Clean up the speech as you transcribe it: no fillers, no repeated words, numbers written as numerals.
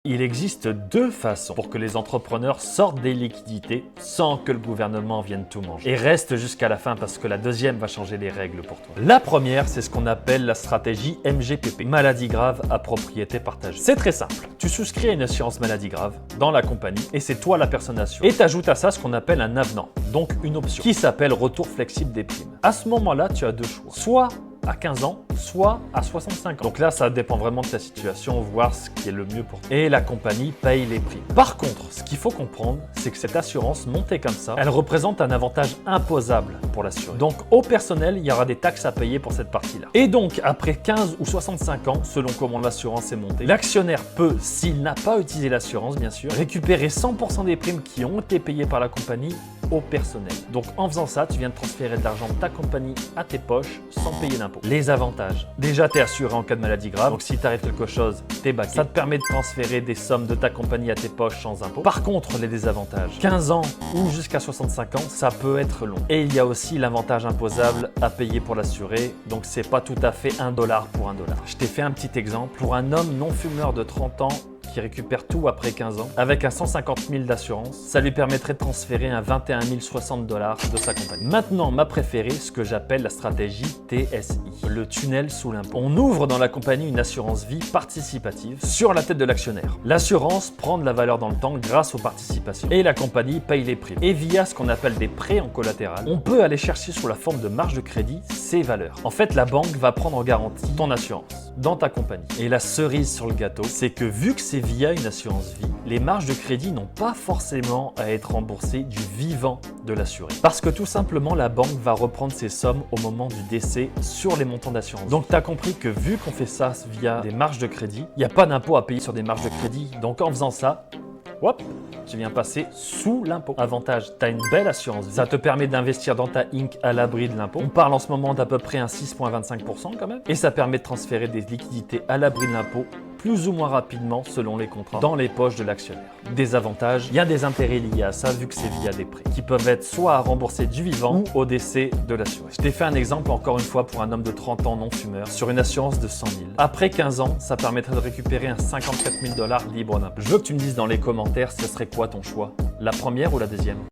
Il existe deux façons pour que les entrepreneurs sortent des liquidités sans que le gouvernement vienne tout manger. Et reste jusqu'à la fin parce que la deuxième va changer les règles pour toi. La première, c'est ce qu'on appelle la stratégie MGPP, maladie grave à propriété partagée. C'est très simple. Tu souscris à une assurance maladie grave dans la compagnie et c'est toi la personne assurée. Et tu ajoutes à ça ce qu'on appelle un avenant, donc une option, qui s'appelle retour flexible des primes. À ce moment-là, tu as deux choix. Soit à 15 ans, soit à 65 ans. Donc là, ça dépend vraiment de ta situation, voir ce qui est le mieux pour toi. Et la compagnie paye les primes. Par contre, ce qu'il faut comprendre, c'est que cette assurance montée comme ça, elle représente un avantage imposable pour l'assuré. Donc au personnel, il y aura des taxes à payer pour cette partie-là. Et donc, après 15 ou 65 ans, selon comment l'assurance est montée, l'actionnaire peut, s'il n'a pas utilisé l'assurance, bien sûr, récupérer 100% des primes qui ont été payées par la compagnie au personnel. Donc en faisant ça, tu viens de transférer de l'argent de ta compagnie à tes poches sans payer d'impôt. Les avantages. Déjà, tu es assuré en cas de maladie grave. Donc si tu arrêtes quelque chose, tu es backé. Ça te permet de transférer des sommes de ta compagnie à tes poches sans impôt. Par contre, les désavantages. 15 ans ou jusqu'à 65 ans, ça peut être long. Et il y a aussi l'avantage imposable à payer pour l'assuré. Donc c'est pas tout à fait $1 pour $1. Je t'ai fait un petit exemple. Pour un homme non fumeur de 30 ans, qui récupère tout après 15 ans, avec un 150 000 d'assurance, ça lui permettrait de transférer un 21 060 $ de sa compagnie. Maintenant, ma préférée, ce que j'appelle la stratégie TSI, le tunnel sous l'impôt. On ouvre dans la compagnie une assurance vie participative sur la tête de l'actionnaire. L'assurance prend de la valeur dans le temps grâce aux participations et la compagnie paye les primes. Et via ce qu'on appelle des prêts en collatéral, on peut aller chercher sous la forme de marge de crédit ces valeurs. En fait, la banque va prendre en garantie ton assurance dans ta compagnie. Et la cerise sur le gâteau, c'est que vu que c'est via une assurance vie, les marges de crédit n'ont pas forcément à être remboursées du vivant de l'assuré. Parce que tout simplement, la banque va reprendre ses sommes au moment du décès sur les montants d'assurance. Donc tu as compris que vu qu'on fait ça via des marges de crédit, il n'y a pas d'impôt à payer sur des marges de crédit. Donc en faisant ça, hop, tu viens passer sous l'impôt. Avantage, tu as une belle assurance vie. Ça te permet d'investir dans ta Inc à l'abri de l'impôt. On parle en ce moment d'à peu près un 6,25% quand même. Et ça permet de transférer des liquidités à l'abri de l'impôt plus ou moins rapidement selon les contrats dans les poches de l'actionnaire. Des avantages, il y a des intérêts liés à ça vu que c'est via des prêts qui peuvent être soit à rembourser du vivant ou au décès de l'assuré. Je t'ai fait un exemple encore une fois pour un homme de 30 ans non fumeur sur une assurance de 100 000. Après 15 ans, ça permettrait de récupérer un 54 000 $ libre d'impôt. Je veux que tu me dises dans les commentaires ce serait quoi ton choix, la première ou la deuxième?